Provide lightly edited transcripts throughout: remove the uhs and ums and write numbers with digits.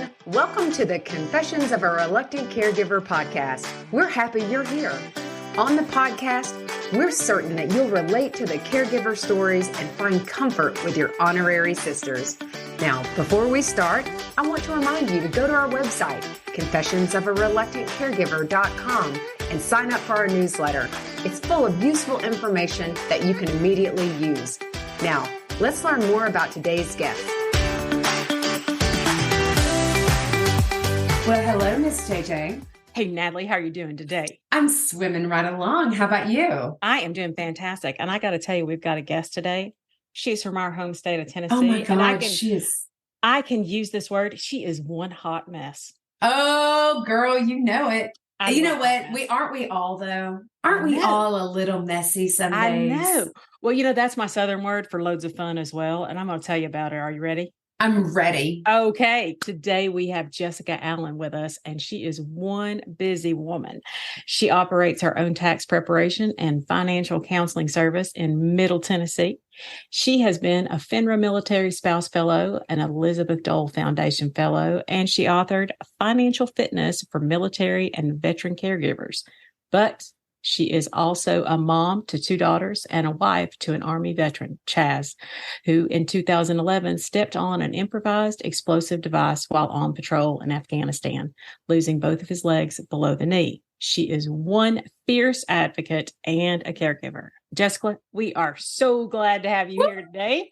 everyone. Welcome to the Confessions of a Reluctant Caregiver podcast. We're happy you're here. On the podcast, we're certain that you'll relate to the caregiver stories and find comfort with your honorary sisters. Now, before we start, I want to remind you to go to our website, confessionsofareluctantcaregiver.com, and sign up for our newsletter. It's full of useful information that you can immediately use. Now, let's learn more about today's guest. Well, hello, Miss JJ. Hey, Natalie, how are you doing today? I'm swimming right along. How about you? I am doing fantastic. And I got to tell you, we've got a guest today. She's from our home state of Tennessee. Oh my God, and I can use this word. She is one hot mess. Oh, girl, you know it. You know what? Mess. Aren't we all though? Aren't we all a little messy some days? I know. Well, that's my Southern word for loads of fun as well. And I'm going to tell you about it. Are you ready? I'm ready. Okay. Today we have Jessica Allen with us, and she is one busy woman. She operates her own tax preparation and financial counseling service in Middle Tennessee. She has been a FINRA Military Spouse Fellow, an Elizabeth Dole Foundation Fellow, and she authored Financial Fitness for Military and Veteran Caregivers. But she is also a mom to 2 daughters and a wife to an Army veteran, Chaz, who in 2011 stepped on an improvised explosive device while on patrol in Afghanistan, losing both of his legs below the knee. She is one fierce advocate and a caregiver. Jessica, we are so glad to have you here today.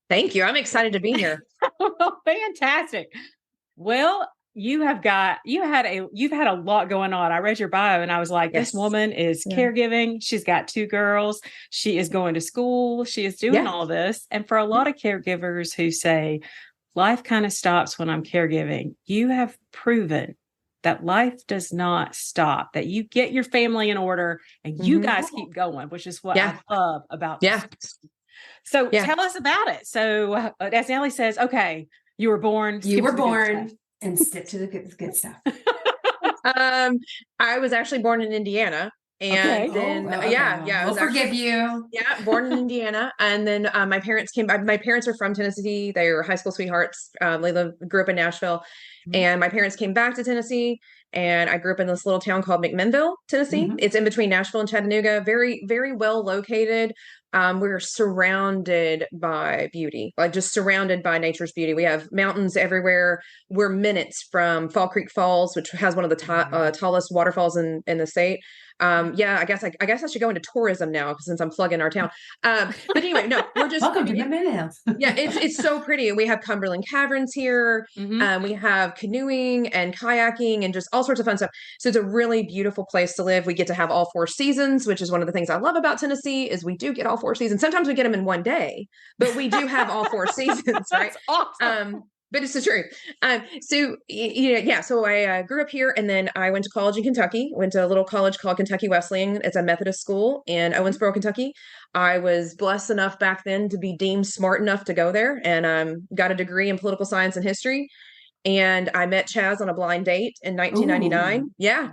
Thank you. I'm excited to be here. Fantastic. Well, you've had a lot going on. I read your bio and I was like, This woman is caregiving. She's got 2 girls. She is going to school. She is doing all this. And for a lot of caregivers who say life kind of stops when I'm caregiving, you have proven that life does not stop, that you get your family in order and you guys keep going, which is what I love about this. So tell us about it. So as Nellie says, okay, you were born. And stick to the good stuff. I was actually born in Indiana. And then, we'll forgive you. Yeah, born in Indiana. And then my parents are from Tennessee. They were high school sweethearts. They grew up in Nashville. And my parents came back to Tennessee. And I grew up in this little town called McMinnville, Tennessee. It's in between Nashville and Chattanooga. Very, very well located. We're surrounded by beauty, like just surrounded by nature's beauty. We have mountains everywhere. We're minutes from Fall Creek Falls, which has one of the tallest waterfalls in the state. I guess I should go into tourism now since I'm plugging our town. But anyway, no, we're just welcome to McMinnville. It's so pretty. We have Cumberland Caverns here. We have canoeing and kayaking and just all sorts of fun stuff. So it's a really beautiful place to live. We get to have all 4 seasons, which is one of the things I love about Tennessee is we do get all 4 seasons. Sometimes we get them in one day, but we do have all 4 seasons, right? Awesome. But it's the truth. So I grew up here and then I went to college in Kentucky, went to a little college called Kentucky Wesleyan. It's a Methodist school in Owensboro, Kentucky. I was blessed enough back then to be deemed smart enough to go there and got a degree in political science and history. And I met Chaz on a blind date in 1999. Ooh. Yeah.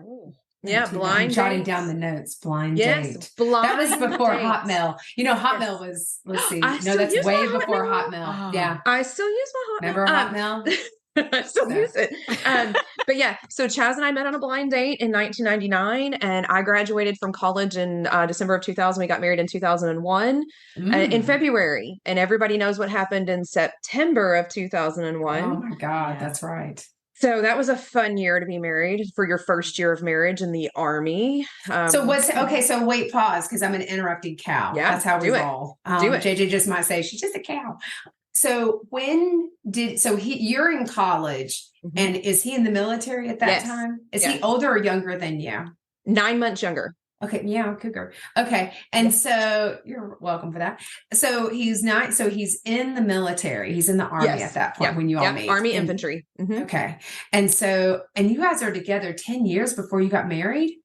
Yeah, blind. I'm jotting down the notes. Blind date. That was before Hotmail. Hotmail was. Let's see. That's way before Hotmail. Yeah, I still use my Hotmail. Remember Hotmail? I still use it. But so Chaz and I met on a blind date in 1999, and I graduated from college in December of 2000. We got married in 2001 in February, and everybody knows what happened in September of 2001. Oh my God, that's right. So that was a fun year to be married for your first year of marriage in the Army. So wait, pause, because I'm an interrupting cow. Yeah, that's how we roll. Do it. JJ just might say she's just a cow. So you're in college, and is he in the military at that time? Is he older or younger than you? 9 months younger. Okay. Yeah. Cougar. Okay. And so you're welcome for that. So he's not, so he's in the military. He's in the Army at that point when you all meet. Army infantry. Okay. And you guys are together 10 years before you got married?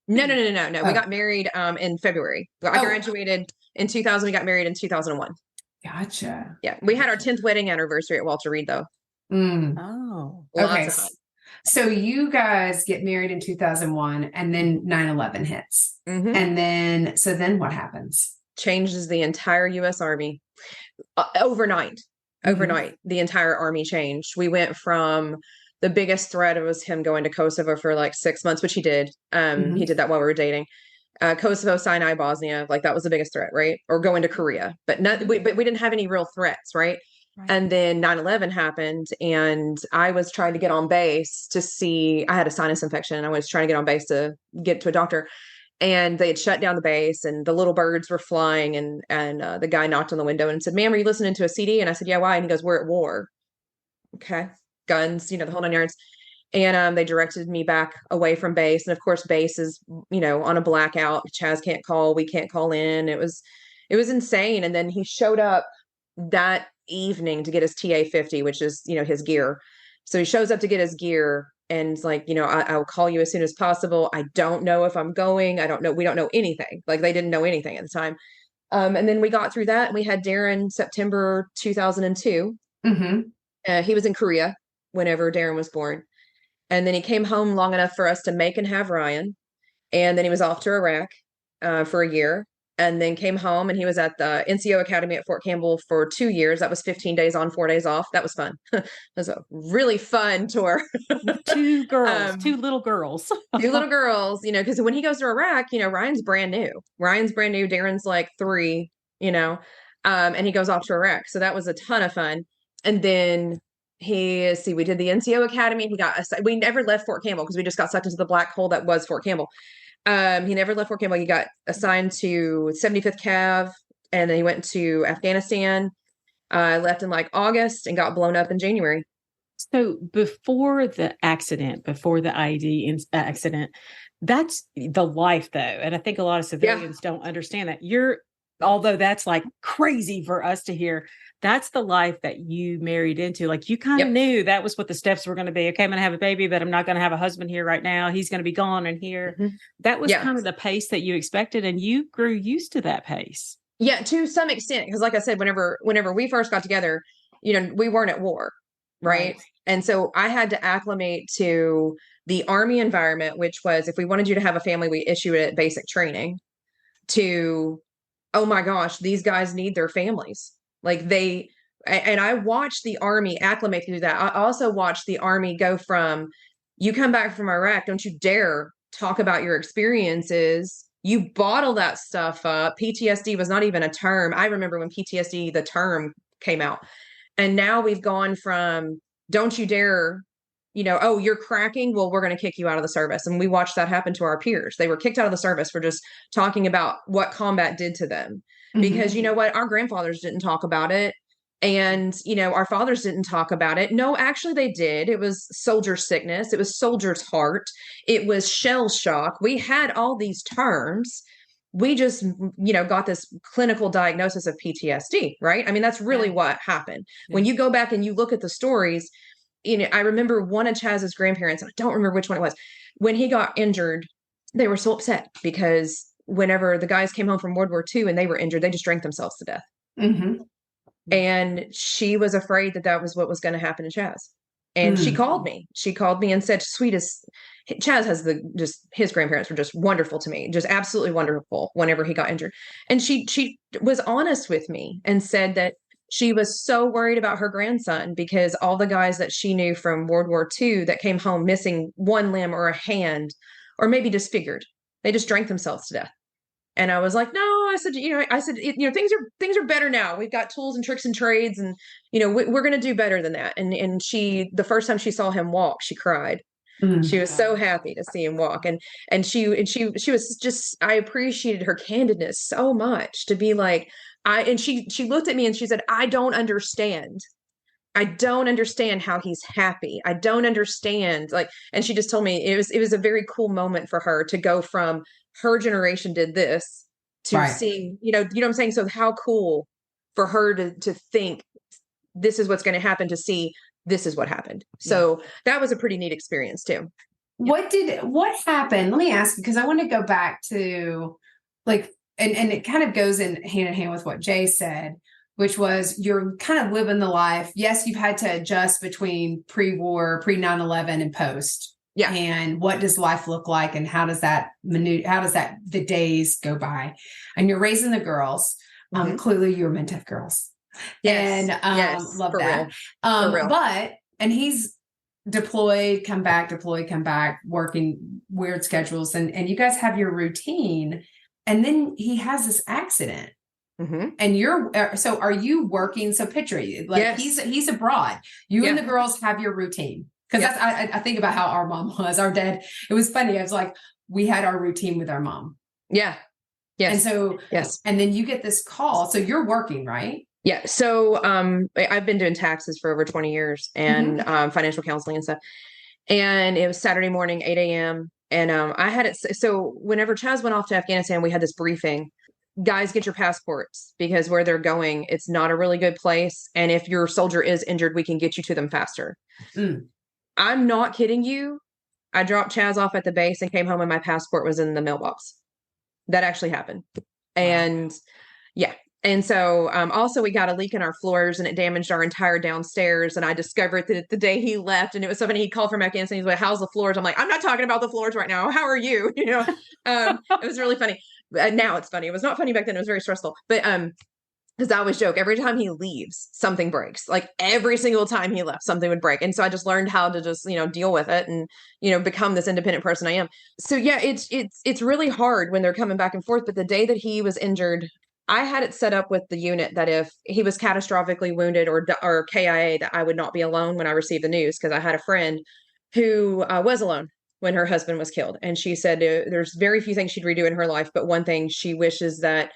No. We got married in February. I graduated in 2000. We got married in 2001. Gotcha. Yeah. We had our 10th wedding anniversary at Walter Reed though. Oh, okay. So you guys get married in 2001 and then 9/11 hits. And then what happens? Changes the entire U.S. Army overnight. overnight. The entire army changed. We went from the biggest threat, it was him going to Kosovo for like 6 months, which he did. He did that while we were dating. Kosovo, Sinai, Bosnia, like that was the biggest threat, right? Or going to Korea, but we didn't have any real threats, right? And then 9/11 happened, and I was trying to get on base to see, I had a sinus infection. I was trying to get on base to get to a doctor, and they had shut down the base, and the little birds were flying, and the guy knocked on the window and said, "Ma'am, are you listening to a CD?" And I said, "Yeah, why?" And he goes, "We're at war." Okay. Guns, the whole 9 yards. And they directed me back away from base. And of course, base is, on a blackout. Chaz can't call, we can't call in. It was insane. And then he showed up that evening to get his TA-50, which is, his gear. So he shows up to get his gear and it's like, I'll call you as soon as possible. I don't know if I'm going. I don't know. We don't know anything. Like they didn't know anything at the time. And then we got through that and we had Darren September 2002. He was in Korea whenever Darren was born. And then he came home long enough for us to make and have Ryan. And then he was off to Iraq for a year. And then came home and he was at the NCO Academy at Fort Campbell for 2 years. That was 15 days on, 4 days off. That was fun. It was a really fun tour. 2 girls, 2 little girls. 2 little girls, because when he goes to Iraq, Ryan's brand new. Darren's like 3, and he goes off to Iraq. So that was a ton of fun. And then we did the NCO Academy. We never left Fort Campbell because we just got sucked into the black hole that was Fort Campbell. He never left Fort Campbell. He got assigned to 75th Cav, and then he went to Afghanistan. Left in like August and got blown up in January. So before the IED accident, that's the life though. And I think a lot of civilians don't understand that. Although that's like crazy for us to hear, that's the life that you married into. Like you kind of knew that was what the steps were going to be. Okay, I'm going to have a baby, but I'm not going to have a husband here right now. He's going to be gone in here. That was kind of the pace that you expected. And you grew used to that pace. Yeah, to some extent. Because like I said, whenever we first got together, we weren't at war. Right. And so I had to acclimate to the Army environment, which was, if we wanted you to have a family, we issue it basic training, to, oh my gosh, these guys need their families. Like and I watched the Army acclimate through that. I also watched the Army go from, you come back from Iraq, don't you dare talk about your experiences. You bottle that stuff up. PTSD was not even a term. I remember when PTSD, the term came out. And now we've gone from, don't you dare, oh, you're cracking. Well, we're going to kick you out of the service. And we watched that happen to our peers. They were kicked out of the service for just talking about what combat did to them. Because you know what? Our grandfathers didn't talk about it. And, our fathers didn't talk about it. No, actually they did. It was soldier sickness. It was soldier's heart. It was shell shock. We had all these terms. We just, got this clinical diagnosis of PTSD, right? I mean, that's really what happened. When you go back and you look at the stories, I remember one of Chaz's grandparents, and I don't remember which one it was, when he got injured, they were so upset because whenever the guys came home from World War II and they were injured, they just drank themselves to death. And she was afraid that was what was going to happen to Chaz. And she called me. She called me and said, Chaz has his grandparents were just wonderful to me, just absolutely wonderful whenever he got injured. And she was honest with me and said that she was so worried about her grandson because all the guys that she knew from World War II that came home missing one limb or a hand, or maybe disfigured, they just drank themselves to death. And I was like, no, I said, things are better now. We've got tools and tricks and trades, and, we're going to do better than that. And the first time she saw him walk, she cried. She was so happy to see him walk. And she was just, I appreciated her candidness so much to be like, she looked at me and she said, I don't understand how he's happy. I don't understand. And she just told me it was a very cool moment for her to go from her generation did this to seeing, you know what I'm saying? So how cool for her to think this is what's going to happen, to see this is what happened. So that was a pretty neat experience too. What happened? Let me ask, because I want to go back to and it kind of goes in hand with what Jay said, which was you're kind of living the life. Yes, you've had to adjust between pre-war, pre-9/11 and post. Yeah. And what does life look like, and how does the days go by? And you're raising the girls. Clearly you're meant to have girls. Yes. And Yes. love For that. real. For real. But and he's deployed, come back, working weird schedules, and you guys have your routine, and then he has this accident. Mhm. And you're so are you working? So picture you like Yes. he's abroad. You and Yeah. the girls have your routine. Because Yep. that's I think about how our mom was, our dad. It was funny. I was like, we had our routine with our mom. Yeah. Yes. And so yes. and then you get this call. So you're working, right? Yeah. So I've been doing taxes for over 20 years and financial counseling and stuff. And it was Saturday morning, 8 a.m. And I had it. So whenever Chaz went off to Afghanistan, we had this briefing. Guys, get your passports because where they're going, it's not a really good place. And if your soldier is injured, we can get you to them faster. I'm not kidding you. I dropped Chaz off at the base and came home and my passport was in the mailbox. That actually happened. And yeah. And so also we got a leak in our floors and it damaged our entire downstairs. And I discovered that the day he left, and it was somebody he called from Afghanistan. He's like, how's the floors? I'm like, I'm not talking about the floors right now. How are you? You know, it was really funny. Now it's funny. It was not funny back then. It was very stressful. But because I always joke, every time he leaves, something breaks. Like every single time he left, something would break. And so I just learned how to just, deal with it and, become this independent person I am. So yeah, it's really hard when they're coming back and forth. But the day that he was injured, I had it set up with the unit that if he was catastrophically wounded or KIA, that I would not be alone when I received the news, because I had a friend who was alone when her husband was killed. And she said there's very few things she'd redo in her life, but one thing she wishes that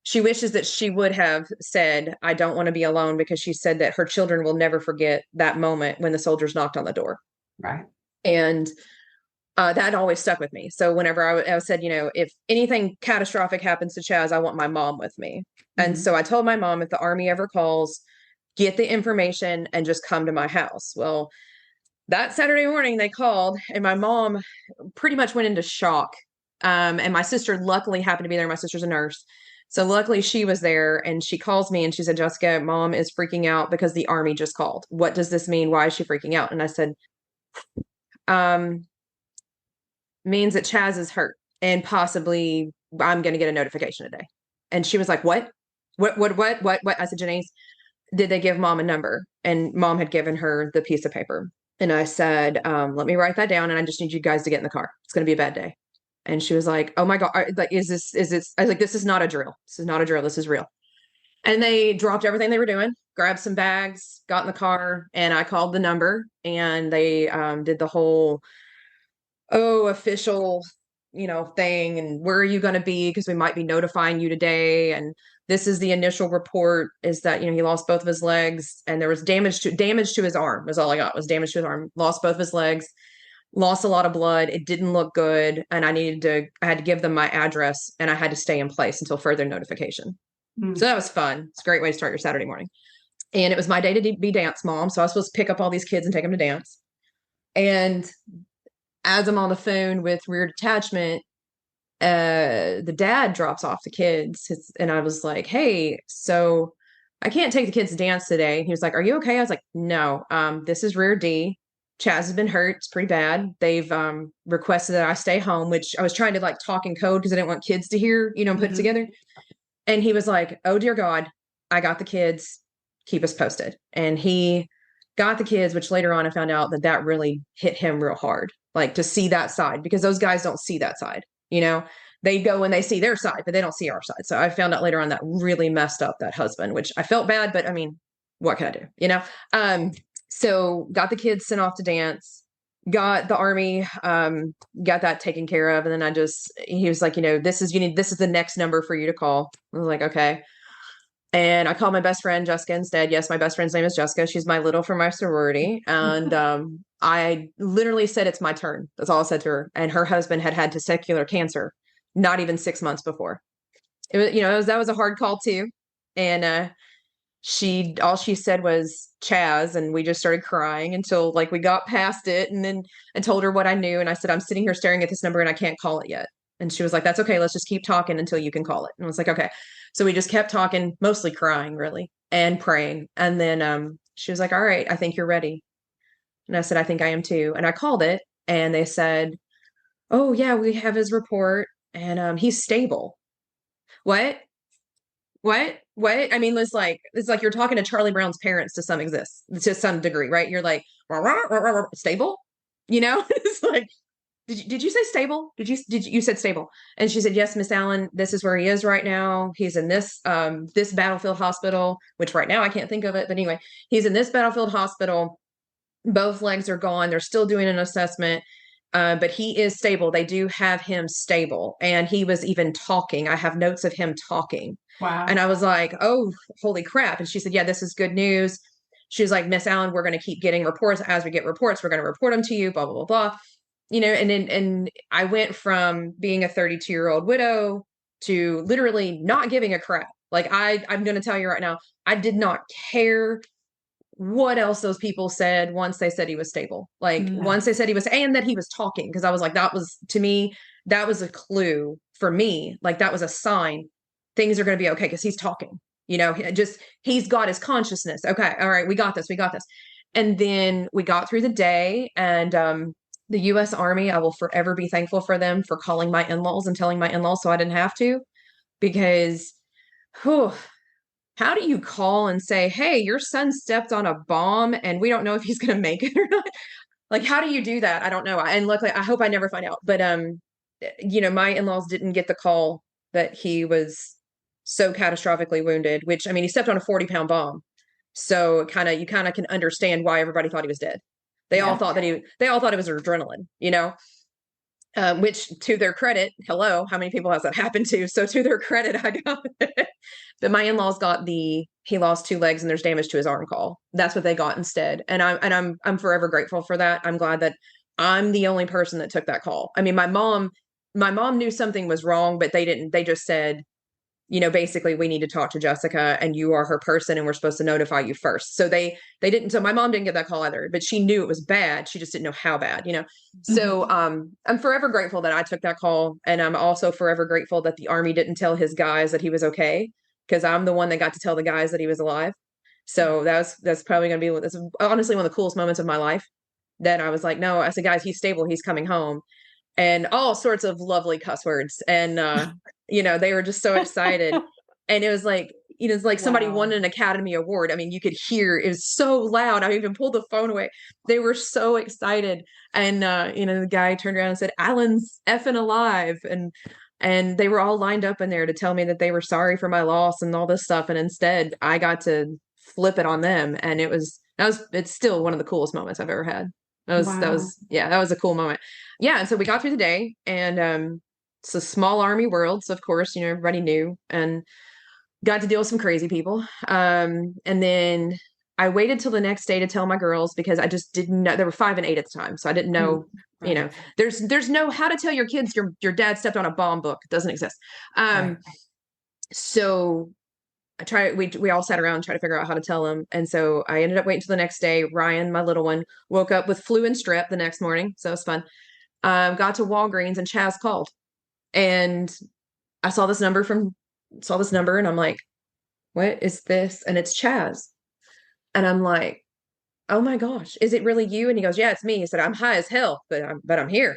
she would have said, I don't want to be alone, because she said that her children will never forget that moment when the soldiers knocked on the door. Right. And that always stuck with me. So whenever I said, if anything catastrophic happens to Chaz, I want my mom with me. And so I told my mom, if the Army ever calls, get the information and just come to my house. Well, that Saturday morning they called and my mom pretty much went into shock. And my sister luckily happened to be there. My sister's a nurse. So luckily she was there, and she calls me and she said, Jessica, mom is freaking out because the Army just called. What does this mean? Why is she freaking out? And I said, means that Chaz is hurt and possibly I'm going to get a notification today. And she was like, what? I said, Janice, did they give mom a number? And mom had given her the piece of paper. And I said, let me write that down. And I just need you guys to get in the car. It's going to be a bad day. And she was like, oh my God, like, is this, I was like, this is not a drill. This is not a drill. This is real. And they dropped everything they were doing, grabbed some bags, got in the car, and I called the number, and they did the whole, official, thing. And where are you going to be? Because we might be notifying you today. And this is the initial report, is that, he lost both of his legs and there was damage to his arm was all I got, was damage to his arm, lost both of his legs, lost a lot of blood. It didn't look good. And I had to give them my address, and I had to stay in place until further notification. So that was fun. It's a great way to start your Saturday morning. And it was my day to be dance mom. So I was supposed to pick up all these kids and take them to dance. And as I'm on the phone with rear detachment, the dad drops off the kids, and I was like, hey, so I can't take the kids to dance today. He was like, are you okay? I was like, no, this is rear D. Chaz has been hurt. It's pretty bad. They've requested that I stay home, which I was trying to talk in code because I didn't want kids to hear, put it together. And he was like, oh dear God, I got the kids. Keep us posted. And he got the kids, which later on I found out that really hit him real hard, to see that side, because those guys don't see that side. They go and they see their side, but they don't see our side. So I found out later on that really messed up that husband, which I felt bad, but I mean, what can I do? So got the kids sent off to dance, got the Army, got that taken care of. And then he was like, this is the next number for you to call. I was like, okay. And I called my best friend, Jessica, instead. Yes, my best friend's name is Jessica. She's my little from my sorority. And I literally said, it's my turn. That's all I said to her. And her husband had testicular cancer, not even 6 months before. It was, that was a hard call too. And all she said was Chaz, and we just started crying until we got past it. And then I told her what I knew. And I said, I'm sitting here staring at this number and I can't call it yet. And she was like, that's okay. Let's just keep talking until you can call it. And I was like, okay. So we just kept talking, mostly crying really, and praying. And then she was like, all right, I think you're ready. And I said, I think I am too. And I called it, and they said, oh yeah, we have his report, and he's stable. What? What? I mean, it's like you're talking to Charlie Brown's parents to some degree, right? You're like, "Rah, rah, rah, rah, rah," stable, you know? It's like, did you say stable? You said stable? And she said, yes, Miss Allen, this is where he is right now. He's in this battlefield hospital, which right now I can't think of it, but anyway, he's in this battlefield hospital. Both legs are gone. They're still doing an assessment. But he is stable. They do have him stable. And he was even talking. I have notes of him talking. Wow. And I was like, oh, holy crap. And she said, yeah, this is good news. She was like, Miss Allen, we're going to keep getting reports. As we get reports, we're going to report them to you, blah, blah, blah, blah. You know, and I went from being a 32-year-old widow to literally not giving a crap. Like I'm going to tell you right now, I did not care what else those people said once they said he was stable. Like once they said and that he was talking, because I was like, that was, to me, that was a clue for me. Like that was a sign things are going to be okay because he's talking, you know, he's got his consciousness. Okay. All right. We got this. And then we got through the day, and the U.S. Army, I will forever be thankful for them for calling my in-laws and telling my in-laws so I didn't have to, because how do you call and say, hey, your son stepped on a bomb and we don't know if he's going to make it or not? Like, how do you do that? I don't know. And luckily, I hope I never find out. But, you know, my in-laws didn't get the call that he was so catastrophically wounded, which, I mean, he stepped on a 40-pound bomb. So you kind of can understand why everybody thought he was dead. They all thought it was adrenaline, you know? Which, to their credit, hello, how many people has that happened to? So to their credit, I got it. But my in-laws got he lost 2 legs and there's damage to his arm call. That's what they got instead. And I'm forever grateful for that. I'm glad that I'm the only person that took that call. I mean, my mom knew something was wrong, but they didn't. They just said, you know, basically, we need to talk to Jessica and you are her person and we're supposed to notify you first. So they didn't. So my mom didn't get that call either, but she knew it was bad. She just didn't know how bad, you know? So I'm forever grateful that I took that call. And I'm also forever grateful that the Army didn't tell his guys that he was okay, because I'm the one that got to tell the guys that he was alive. So that's probably going to be, that's honestly one of the coolest moments of my life. Then I was like, no, I said, guys, he's stable. He's coming home. And all sorts of lovely cuss words. And, you know, they were just so excited. And it was like, you know, it's like somebody won an Academy Award. I mean, you could hear it was so loud. I even pulled the phone away. They were so excited. And, you know, the guy turned around and said, Alan's effing alive. And they were all lined up in there to tell me that they were sorry for my loss and all this stuff. And instead I got to flip it on them. And it's still one of the coolest moments I've ever had. That was a cool moment. Yeah. And so we got through the day, and it's a small Army world. So of course, you know, everybody knew, and got to deal with some crazy people. And then I waited till the next day to tell my girls, because I just didn't know. There were 5 and 8 at the time. So I didn't know, you know, there's no how to tell your kids your dad stepped on a bomb book. It doesn't exist. So we all sat around and tried to figure out how to tell him. And so I ended up waiting till the next day. Ryan, my little one, woke up with flu and strep the next morning. So it was fun. Got to Walgreens and Chaz called, and I saw this number and I'm like, what is this? And it's Chaz. And I'm like, oh my gosh, is it really you? And he goes, yeah, it's me. He said, I'm high as hell, but I'm here.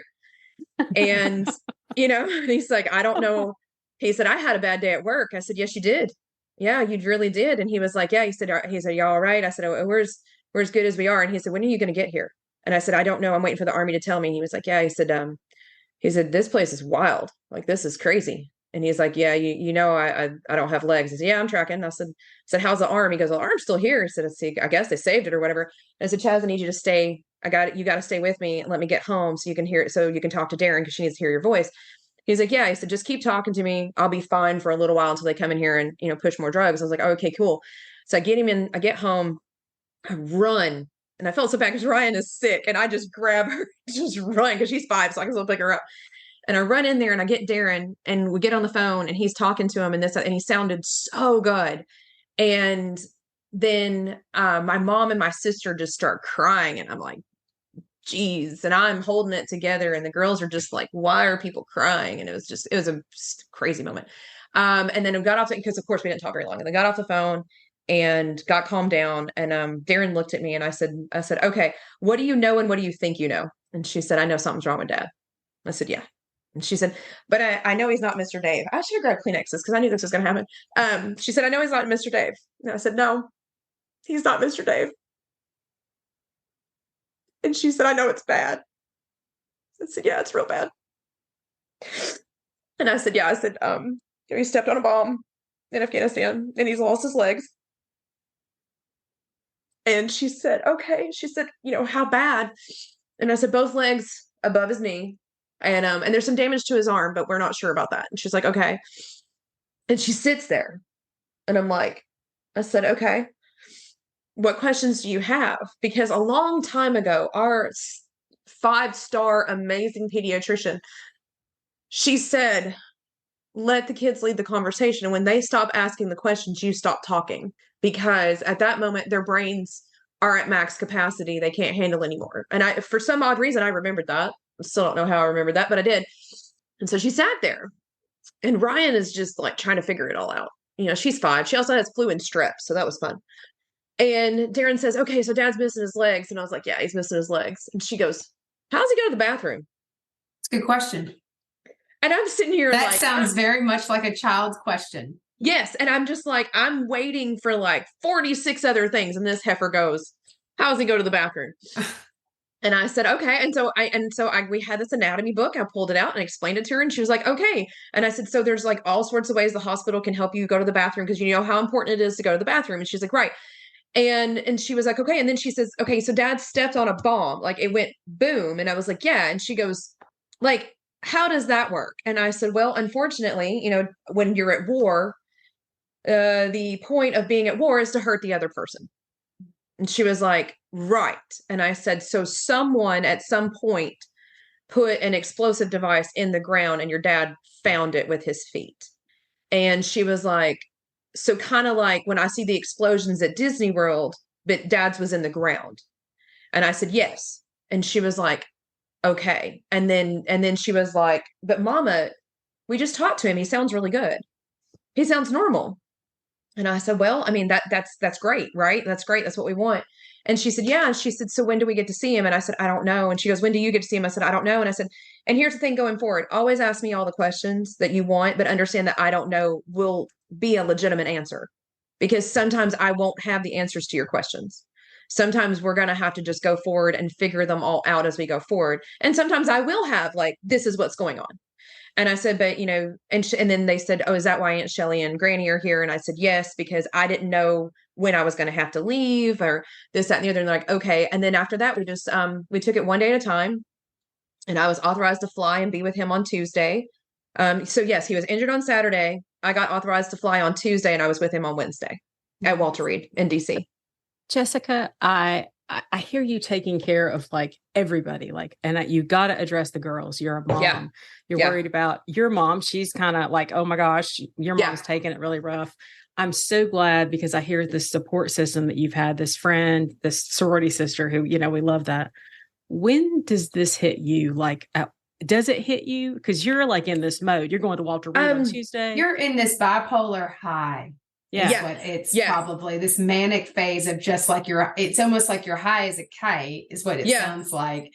And, you know, he's like, I don't know. He said, I had a bad day at work. I said, yes, you did. Yeah, you really did. And he was like, yeah, he said, y'all all right? I said, oh, we're as good as we are. And he said, when are you going to get here? And I said, I don't know. I'm waiting for the Army to tell me. He was like, yeah, he said, this place is wild. Like, this is crazy. And he's like, yeah, you know, I don't have legs. I said, yeah, I'm tracking. I said, how's the arm? He goes, well, the arm's still here. He said, I guess they saved it or whatever. And I said, Chaz, I need you to stay. You got to stay with me and let me get home so you can hear it. So you can talk to Darren, because she needs to hear your voice. He's like, yeah. He said, just keep talking to me. I'll be fine for a little while until they come in here and, you know, push more drugs. I was like, oh, okay, cool. So I get him in, I get home, I run. And I felt so bad because Ryan is sick, and I just grab her, just run, because she's 5, so I can still pick her up. And I run in there and I get Darren, and we get on the phone, and he's talking to him, and he sounded so good. And then my mom and my sister just start crying, and I'm like, geez. And I'm holding it together, and the girls are just like, why are people crying? And it was a crazy moment. And then we got off, because of course we didn't talk very long, and they got off the phone and got calmed down. And Darren looked at me, and I said, okay, what do you know and what do you think you know? And she said, I know something's wrong with Dad. I said, yeah. And she said, but I know he's not Mr. Dave. I should have grabbed Kleenexes because I knew this was going to happen. She said, I know he's not Mr. Dave. And I said, no, he's not Mr. Dave. And she said, I know it's bad. I said, yeah, it's real bad. And I said, yeah, he stepped on a bomb in Afghanistan and he's lost his legs. And she said, okay. She said, how bad? And I said, both legs above his knee. And there's some damage to his arm, but we're not sure about that. And she's like, okay. And she sits there and I said, okay, what questions do you have? Because a long time ago, our 5-star amazing pediatrician, she said, let the kids lead the conversation. And when they stop asking the questions, you stop talking, because at that moment, their brains are at max capacity. They can't handle anymore. And for some odd reason, I remembered that. I still don't know how I remembered that, but I did. And so she sat there and Ryan is just like trying to figure it all out. She's 5. She also has flu and strep. So that was fun. And Darren says, okay, so dad's missing his legs. And I was like, yeah, he's missing his legs. And she goes, how does he go to the bathroom? It's a good question. And I'm sitting here that sounds very much like a child's question. Yes. And I'm just like, I'm waiting for 46 other things. And this heifer goes, how does he go to the bathroom? And I said, okay. And so we had this anatomy book. I pulled it out and explained it to her. And she was like, okay. And I said, so there's all sorts of ways the hospital can help you go to the bathroom, because you know how important it is to go to the bathroom. And she's like, right. And she was like, okay. And then she says, okay, so dad stepped on a bomb. It went boom. And I was like, yeah. And she goes, how does that work? And I said, well, unfortunately, when you're at war, the point of being at war is to hurt the other person. And she was like, right. And I said, so someone at some point put an explosive device in the ground and your dad found it with his feet. And she was like, so kind of like when I see the explosions at Disney World, but dad's was in the ground. And I said, yes. And she was like, okay. And then she was like, but mama, we just talked to him. He sounds really good. He sounds normal. And I said, well, I mean, that's great, right? That's great. That's what we want. And she said, yeah. And she said, so when do we get to see him? And I said, I don't know. And she goes, when do you get to see him? I said, I don't know. And I said, and here's the thing going forward, always ask me all the questions that you want, but understand that I don't know will be a legitimate answer, because sometimes I won't have the answers to your questions. Sometimes we're going to have to just go forward and figure them all out as we go forward. And sometimes I will have this is what's going on. And I said, but, and then they said, oh, is that why Aunt Shelley and Granny are here? And I said, yes, because I didn't know when I was going to have to leave or this, that, and the other. And they're like, okay. And then after that, we just, we took it one day at a time, and I was authorized to fly and be with him on Tuesday. So yes, he was injured on Saturday. I got authorized to fly on Tuesday, and I was with him on Wednesday at Walter Reed in DC. Jessica, I hear you taking care of everybody, and you got to address the girls. You're a mom. Yeah. You're worried about your mom. She's kind of like, oh my gosh, your mom's taking it really rough. I'm so glad, because I hear this support system that you've had, this friend, this sorority sister who, we love that. When does this hit you? Does it hit you? Because you're in this mode. You're going to Walter Reed on Tuesday. You're in this bipolar high. Yeah. What it's probably this manic phase of just it's almost like your high as a kite is what it sounds like.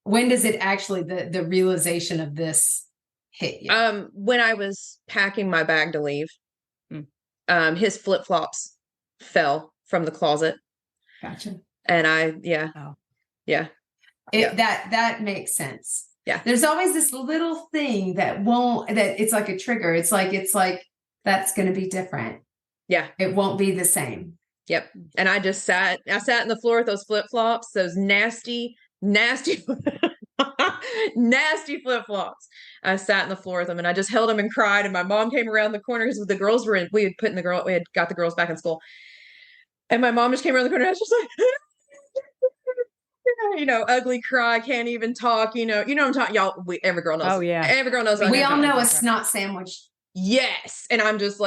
When does it actually, the realization of this hit you? When I was packing my bag to leave, his flip-flops fell from the closet. Gotcha. And that makes sense. Yeah. There's always this little thing that it's like a trigger. It's like that's going to be different. Yeah. It won't be the same. Yep. And I sat in the floor with those flip-flops, those nasty, nasty, nasty flip-flops. I sat in the floor with them, and I just held them and cried. And my mom came around the corner, because the girls we had got the girls back in school. And my mom just came around the corner, and I was just like, ugly cry, can't even talk, what I'm talking, y'all, every girl knows. Oh yeah. Every girl knows. We all know a snot sandwich. Yes. And I'm just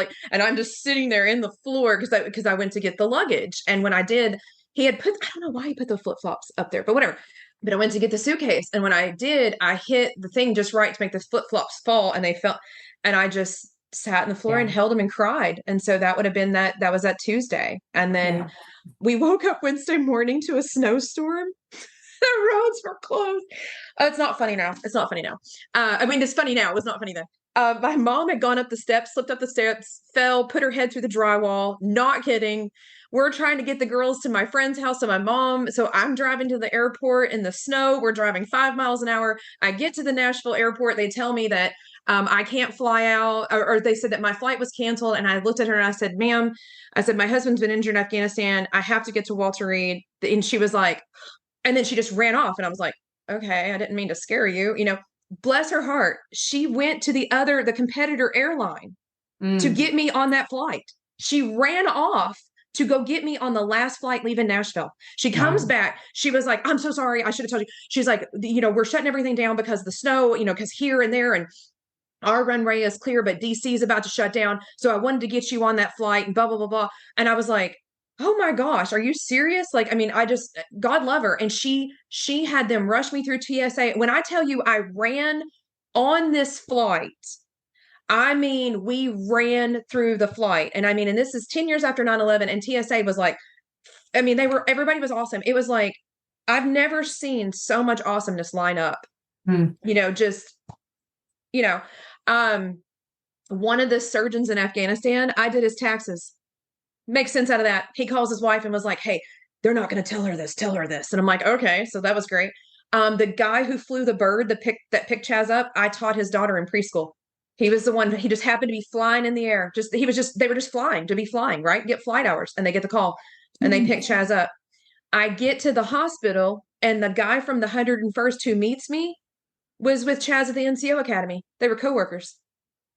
sitting there in the floor because I went to get the luggage. And when I did, he had I don't know why he put the flip-flops up there, but whatever. But I went to get the suitcase. And when I did, I hit the thing just right to make the flip-flops fall, and they fell. And I just sat in the floor and held them and cried. And so that would have been that was that Tuesday. And then we woke up Wednesday morning to a snowstorm. The roads were closed. It's not funny now. It's not funny now. I mean, it's funny now. It was not funny then. My mom had gone up the steps, slipped up the steps, fell, put her head through the drywall. Not kidding. We're trying to get the girls to my friend's house. So I'm driving to the airport in the snow. We're driving 5 miles an hour. I get to the Nashville airport. They tell me that I can't fly out, or they said that my flight was canceled. And I looked at her and I said, ma'am, I said, my husband's been injured in Afghanistan. I have to get to Walter Reed. And she was like, and then she just ran off. And I was like, okay, I didn't mean to scare you. Bless her heart. She went to the competitor airline to get me on that flight. She ran off to go get me on the last flight leaving Nashville. She comes back. She was like, I'm so sorry. I should have told you. She's like, we're shutting everything down because of the snow, because here and there, and our runway is clear, but DC is about to shut down. So I wanted to get you on that flight and blah, blah, blah, blah. And I was like, oh my gosh, are you serious? Like, I mean, God love her. And she had them rush me through TSA. When I tell you I ran on this flight, I mean, we ran through the flight. And I mean, and this is 10 years after 9/11, and TSA was like, I mean, everybody was awesome. It was like, I've never seen so much awesomeness line up, one of the surgeons in Afghanistan, I did his taxes. Makes sense out of that. He calls his wife and was like, hey, they're not going to tell her this. And I'm like, okay, so that was great. The guy who flew the bird that picked Chaz up, I taught his daughter in preschool. He was the one, he just happened to be flying in the air. They were just flying to be flying, right? Get flight hours. And they get the call and they pick Chaz up. I get to the hospital and the guy from the 101st who meets me was with Chaz at the NCO Academy. They were coworkers.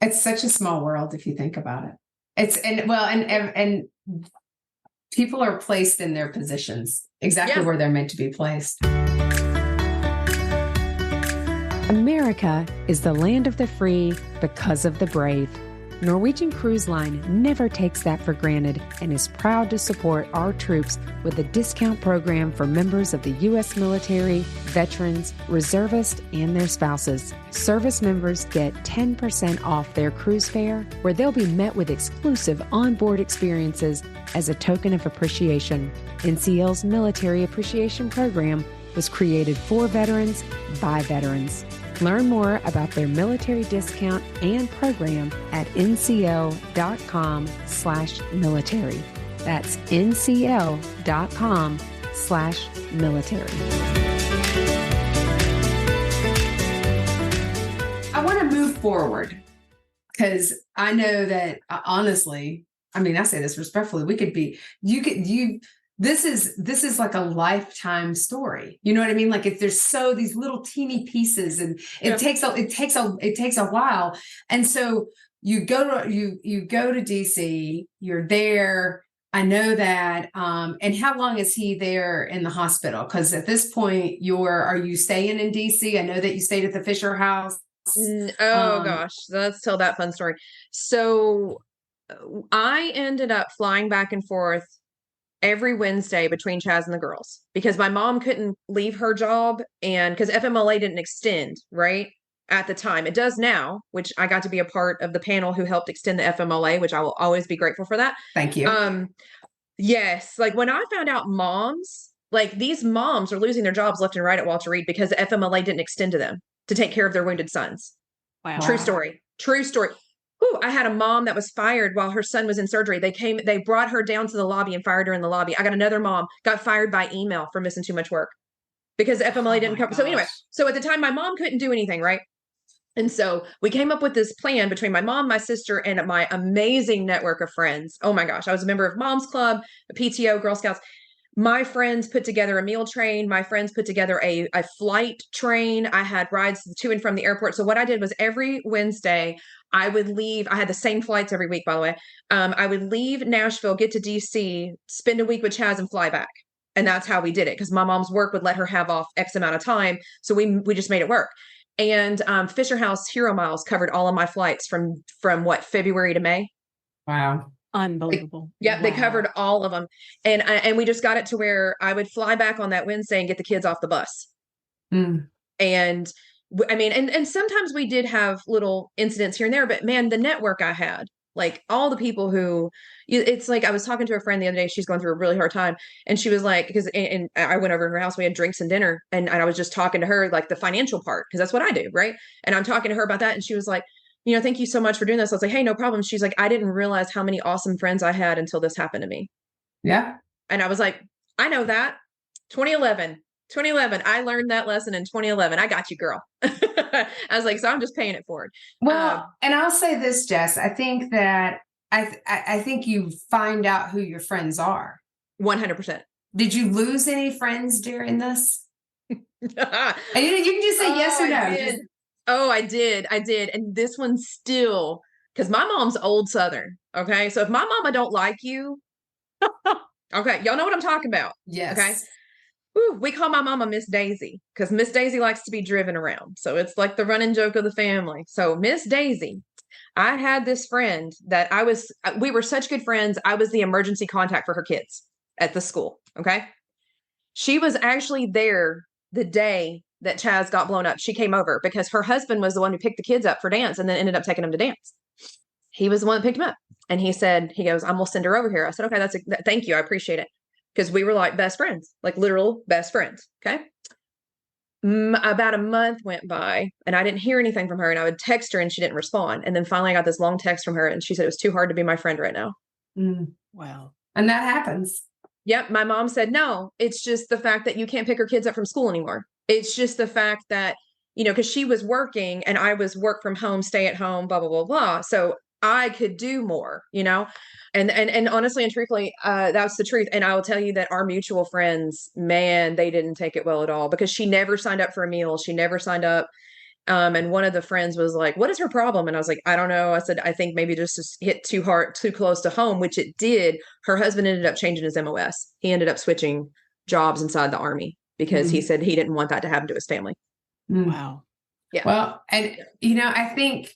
It's such a small world if you think about it. And people are placed in their positions exactly where they're meant to be placed. America is the land of the free because of the brave. Norwegian Cruise Line never takes that for granted and is proud to support our troops with a discount program for members of the U.S. military, veterans, reservists, and their spouses. Service members get 10% off their cruise fare, where they'll be met with exclusive onboard experiences as a token of appreciation. NCL's Military Appreciation Program was created for veterans by veterans. Learn more about their military discount and program at ncl.com/military. That's ncl.com/military. I want to move forward because I know that honestly, I mean, I say this respectfully, this is like a lifetime story. You know what I mean? Like if there's these little teeny pieces and it takes a while. And so you go to DC, you're there. I know that. And how long is he there in the hospital? Because at this point are you staying in DC? I know that you stayed at the Fisher House. Gosh, let's tell that fun story. So I ended up flying back and forth every Wednesday between Chaz and the girls because my mom couldn't leave her job, and because FMLA didn't extend right at the time. It does now, which I got to be a part of the panel who helped extend the FMLA, which I will always be grateful for that. Thank you. Yes. Like when I found out these moms are losing their jobs left and right at Walter Reed because the FMLA didn't extend to them to take care of their wounded sons. Wow. True story. Ooh, I had a mom that was fired while her son was in surgery. They brought her down to the lobby and fired her in the lobby. I got another mom got fired by email for missing too much work because the FMLA didn't cover. So anyway, so at the time my mom couldn't do anything, right? And so we came up with this plan between my mom, my sister, and my amazing network of friends. Oh my gosh. I was a member of Mom's Club, a PTO, Girl Scouts. My friends put together a meal train. My friends put together a flight train. I had rides to and from the airport. So what I did was every Wednesday I would leave. I had the same flights every week, by the way. I would leave Nashville, get to DC, spend a week with Chaz and fly back. And that's how we did it. Because my mom's work would let her have off X amount of time. So we just made it work. And Fisher House Hero Miles covered all of my flights from February to May. Wow. Unbelievable. Wow. They covered all of them. And we just got it to where I would fly back on that Wednesday and get the kids off the bus. And I mean, and sometimes we did have little incidents here and there, but man, the network I had, Like all the people who, it's like, I was talking to a friend the other day, she's going through a really hard time. And she was like, because, and I went over to her house, we had drinks and dinner. And I was just talking to her, like the financial part, because that's what I do. Right. And I'm talking to her about that. And she was like, thank you so much for doing this. I was like, hey, no problem. She's like, I didn't realize how many awesome friends I had until this happened to me. Yeah. And I was like, I know that. 2011, I learned that lesson in 2011. I got you, girl. I was like, so I'm just paying it forward. Well, and I'll say this, Jess, I think that I think you find out who your friends are. 100%. Did you lose any friends during this? And you can just say yes or no. I did. And this one's still, because my mom's old Southern. Okay. So if my mama don't like you, okay, y'all know what I'm talking about. Yes. Okay. Woo, we call my mama Miss Daisy because Miss Daisy likes to be driven around. So it's like the running joke of the family. So Miss Daisy, I had this friend that we were such good friends. I was the emergency contact for her kids at the school. Okay. She was actually there the day that Chaz got blown up. She came over because her husband was the one who picked the kids up for dance and then ended up taking them to dance. He was the one that picked him up. And he goes, I'm going to send her over here. I said, okay, thank you. I appreciate it. Because we were like best friends, like literal best friends. Okay. About a month went by and I didn't hear anything from her, and I would text her and she didn't respond. And then finally I got this long text from her and she said it was too hard to be my friend right now. Wow. And that happens. Yep. My mom said, no, it's just the fact that you can't pick her kids up from school anymore. It's just the fact that, because she was working and I was work from home, stay at home, blah, blah, blah, blah. So I could do more, and honestly and truthfully, that's the truth. And I will tell you that our mutual friends, man, they didn't take it well at all, because she never signed up for a meal. She never signed up. And one of the friends was like, what is her problem? And I was like, I don't know. I said, I think maybe just hit too close to home, which it did. Her husband ended up changing his MOS. He ended up switching jobs inside the Army because he said he didn't want that to happen to his family. Wow. Yeah. Well, and I think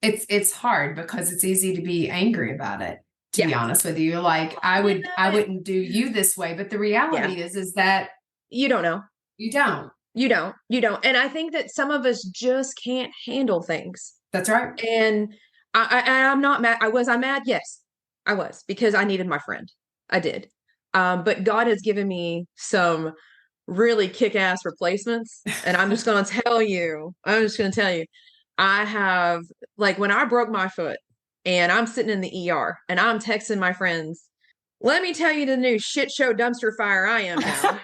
it's hard because it's easy to be angry about it, to be honest with you. Like I wouldn't do you this way, but the reality is that you don't know. You don't. And I think that some of us just can't handle things. That's right. And I'm not mad. Was I mad? Yes, I was, because I needed my friend. I did. But God has given me some really kick-ass replacements. And I'm just going to tell you, I have, like, when I broke my foot and I'm sitting in the ER and I'm texting my friends, let me tell you the new shit show dumpster fire I am now.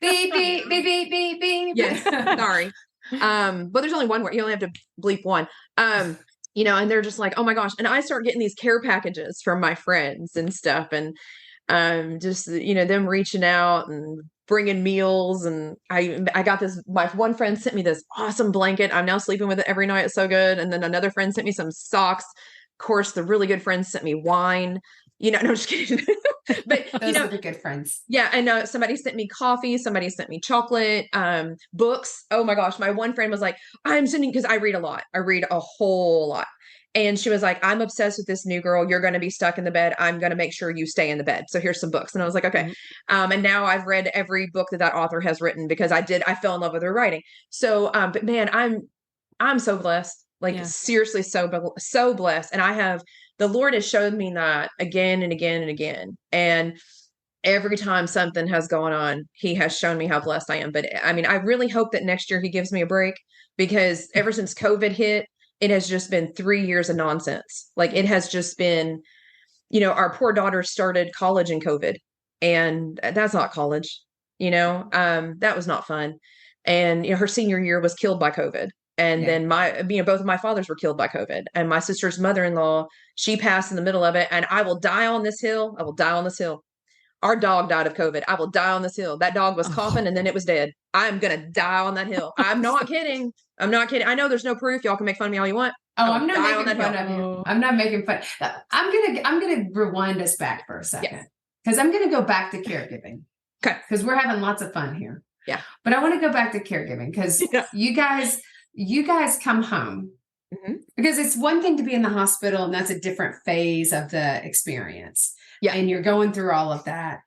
Beep, beep, beep, beep, beep, beep. Yes, sorry. But there's only one word. You only have to bleep one. And they're just like, oh my gosh. And I start getting these care packages from my friends and stuff. And just, them reaching out and bringing meals. And I got this, my one friend sent me this awesome blanket. I'm now sleeping with it every night. It's so good. And then another friend sent me some socks. Of course, the really good friends sent me wine. No, I'm just kidding. But those are the good friends. Yeah. I know somebody sent me coffee. Somebody sent me chocolate, books. Oh my gosh. My one friend was like, I'm sending, because I read a lot. I read a whole lot. And she was like, I'm obsessed with this new girl. You're going to be stuck in the bed. I'm going to make sure you stay in the bed. So here's some books. And I was like, okay. And now I've read every book that author has written, because I fell in love with her writing. So, but man, I'm so blessed. Like seriously, so blessed. And the Lord has showed me that again and again and again. And every time something has gone on, he has shown me how blessed I am. But I mean, I really hope that next year he gives me a break, because ever since COVID hit, it has just been 3 years of nonsense. Like it has just been, our poor daughter started college in COVID, and that's not college, that was not fun. And, her senior year was killed by COVID. And then both of my fathers were killed by COVID, and my sister's mother-in-law, she passed in the middle of it. And I will die on this hill. I will die on this hill. Our dog died of COVID. I will die on this hill. That dog was coughing and then it was dead. I'm going to die on that hill. I'm not kidding. I know there's no proof. Y'all can make fun of me all you want. Oh, I'm not making fun of you. I'm not making fun. I'm going to rewind us back for a second, because I'm going to go back to caregiving. Okay. Because we're having lots of fun here. Yeah. But I want to go back to caregiving, because you guys come home, because it's one thing to be in the hospital, and that's a different phase of the experience. Yeah. And you're going through all of that.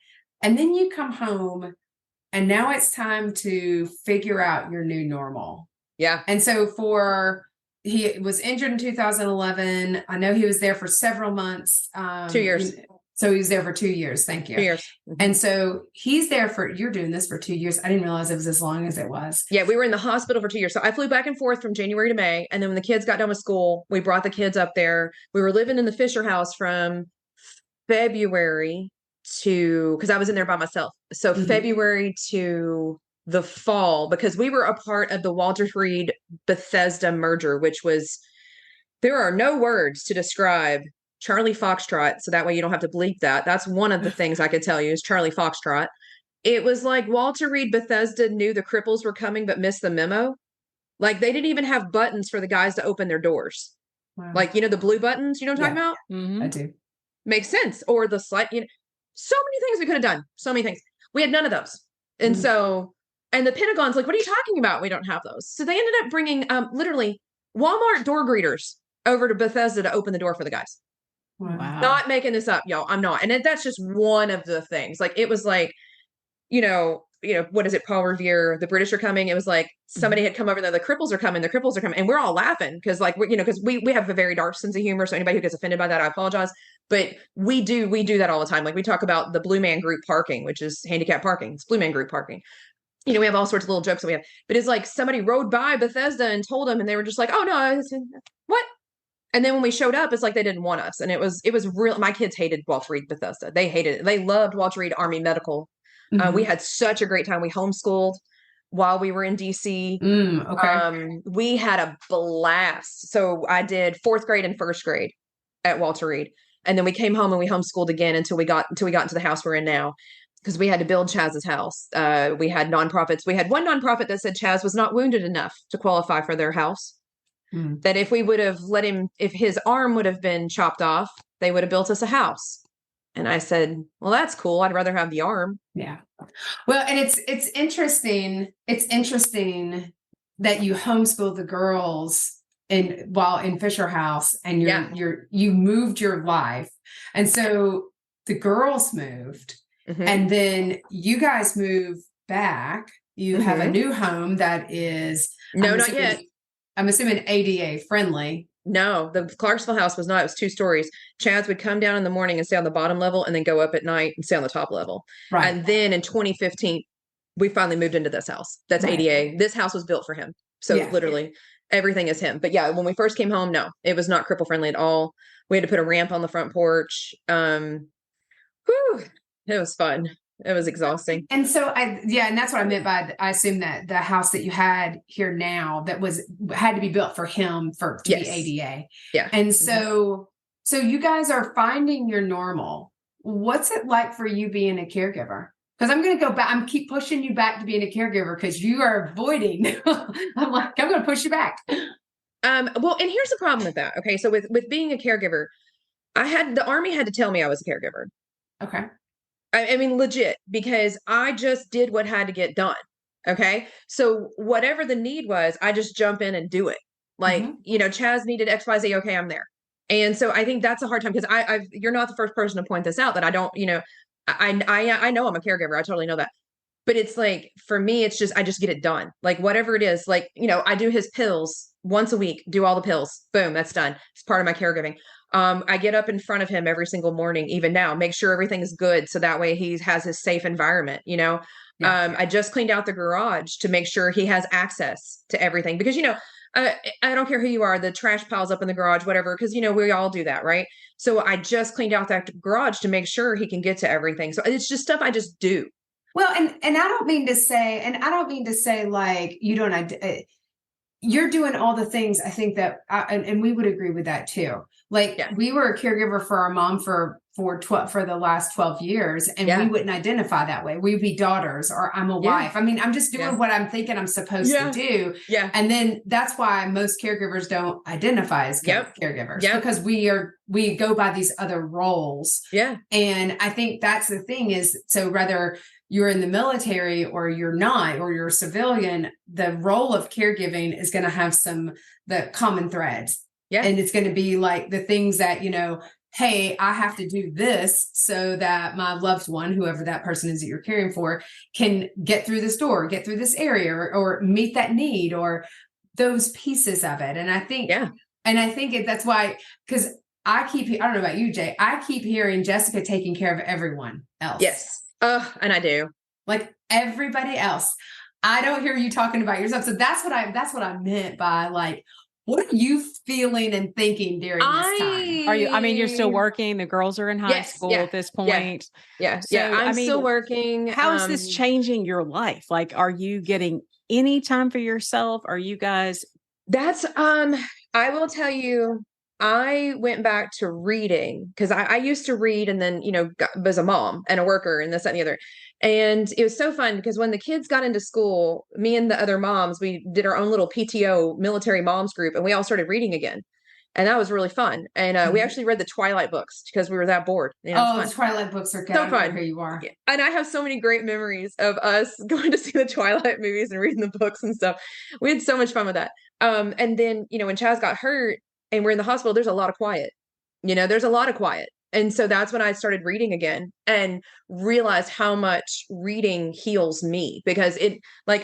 And then you come home, and now it's time to figure out your new normal. Yeah. And so for, he was injured in 2011. I know he was there for several months. 2 years. So he was there for 2 years. Thank you. 2 years. And so he's there you're doing this for 2 years. I didn't realize it was as long as it was. Yeah, we were in the hospital for 2 years. So I flew back and forth from January to May. And then when the kids got done with school, we brought the kids up there. We were living in the Fisher house from February because I was in there by myself. So February to the fall, because we were a part of the Walter Reed Bethesda merger, which was, there are no words to describe Charlie Foxtrot. So that way you don't have to bleep that. That's one of the things I could tell you is Charlie Foxtrot. It was like Walter Reed Bethesda knew the cripples were coming, but missed the memo. Like they didn't even have buttons for the guys to open their doors. Wow. Like, the blue buttons, you know what I'm talking about? I do. Makes sense. Or the so many things we could have done. So many things. We had none of those. And so, and the Pentagon's like, what are you talking about? We don't have those. So they ended up bringing literally Walmart door greeters over to Bethesda to open the door for the guys. Wow. Not making this up, y'all. I'm not. And that's just one of the things. Like, it was like, what is it? Paul Revere, the British are coming. It was like somebody had come over there. The cripples are coming. And we're all laughing because because we have a very dark sense of humor. So anybody who gets offended by that, I apologize. But we do that all the time. Like we talk about the Blue Man Group parking, which is handicap parking. It's Blue Man Group parking. We have all sorts of little jokes that we have, but it's like somebody rode by Bethesda and told them, and they were just like, oh no, what? And then when we showed up, it's like they didn't want us. And it was real. My kids hated Walter Reed Bethesda. They hated it. They loved Walter Reed Army Medical. We had such a great time. We homeschooled while we were in DC. Okay. We had a blast. So I did 4th grade and 1st grade at Walter Reed. And then we came home and we homeschooled again until we got into the house we're in now. Because we had to build Chaz's house. We had nonprofits. We had one nonprofit that said Chaz was not wounded enough to qualify for their house. That if we would have let him, if his arm would have been chopped off, they would have built us a house. And I said, well, that's cool. I'd rather have the arm. Yeah. Well, and it's interesting. It's interesting that you homeschool the girls while in Fisher House, and you moved your life. And so the girls moved. And then you guys move back. You have a new home that is not yet. I'm assuming ADA friendly. No, the Clarksville house was not. It was 2 stories. Chaz would come down in the morning and stay on the bottom level and then go up at night and stay on the top level. Right. And then in 2015, we finally moved into this house. That's ADA. This house was built for him. So literally everything is him. But yeah, when we first came home, no, it was not cripple friendly at all. We had to put a ramp on the front porch. It was fun. It was exhausting. And so and that's what I meant by, I assume that the house that you had here now that had to be built for him to be ADA. Yeah. And so you guys are finding your normal. What's it like for you being a caregiver? Because I'm going to go back. I'm keep pushing you back to being a caregiver because you are avoiding. I'm going to push you back. Well, and here's the problem with that. Okay. So with being a caregiver, the Army had to tell me I was a caregiver. Okay. I mean, legit, because I just did what had to get done. Okay. So whatever the need was, I just jump in and do it. Like, Chaz needed XYZ. Okay. I'm there. And so I think that's a hard time because you're not the first person to point this out that I don't, I know I'm a caregiver. I totally know that. But it's like, for me, it's just, I just get it done. Like whatever it is, like, I do his pills once a week, do all the pills. Boom, that's done. It's part of my caregiving. I get up in front of him every single morning, even now, make sure everything is good. So that way he has his safe environment, I just cleaned out the garage to make sure he has access to everything because, I don't care who you are, the trash piles up in the garage, whatever, because, we all do that. Right. So I just cleaned out that garage to make sure he can get to everything. So it's just stuff I just do. Well, and I don't mean to say like you don't, you're doing all the things I think that, and we would agree with that too. Like we were a caregiver for our mom for the last 12 years and we wouldn't identify that way. We'd be daughters or I'm a wife. I mean, I'm just doing what I'm thinking I'm supposed to do. Yeah. And then that's why most caregivers don't identify as caregivers because we go by these other roles. Yeah. And I think that's the thing is, so whether you're in the military or you're not, or you're a civilian, the role of caregiving is going to have the common threads. Yeah. And it's going to be like the things that, hey, I have to do this so that my loved one, whoever that person is that you're caring for, can get through this door, get through this area or meet that need or those pieces of it. And I think, Yeah. that's why, because I don't know about you, Jay, I keep hearing Jessica taking care of everyone else. Yes. And I do. Like everybody else. I don't hear you talking about yourself. So that's what I meant by like, what are you feeling and thinking during this time? Are you, I mean, you're still working. The girls are in high school at this point. Yeah. So, I'm still working. How is this changing your life? Like, are you getting any time for yourself? Are you guys? That's, I will tell you, I went back to reading because I used to read and then, was a mom and a worker and this, that, and the other. And it was so fun because when the kids got into school, me and the other moms, we did our own little PTO military moms group and we all started reading again. And that was really fun. And we actually read the Twilight books because we were that bored. The Twilight books are good. So fun. Here you are. And I have so many great memories of us going to see the Twilight movies and reading the books and stuff. We had so much fun with that. And then, when Chaz got hurt and we're in the hospital, there's a lot of quiet. There's a lot of quiet. And so that's when I started reading again and realized how much reading heals me because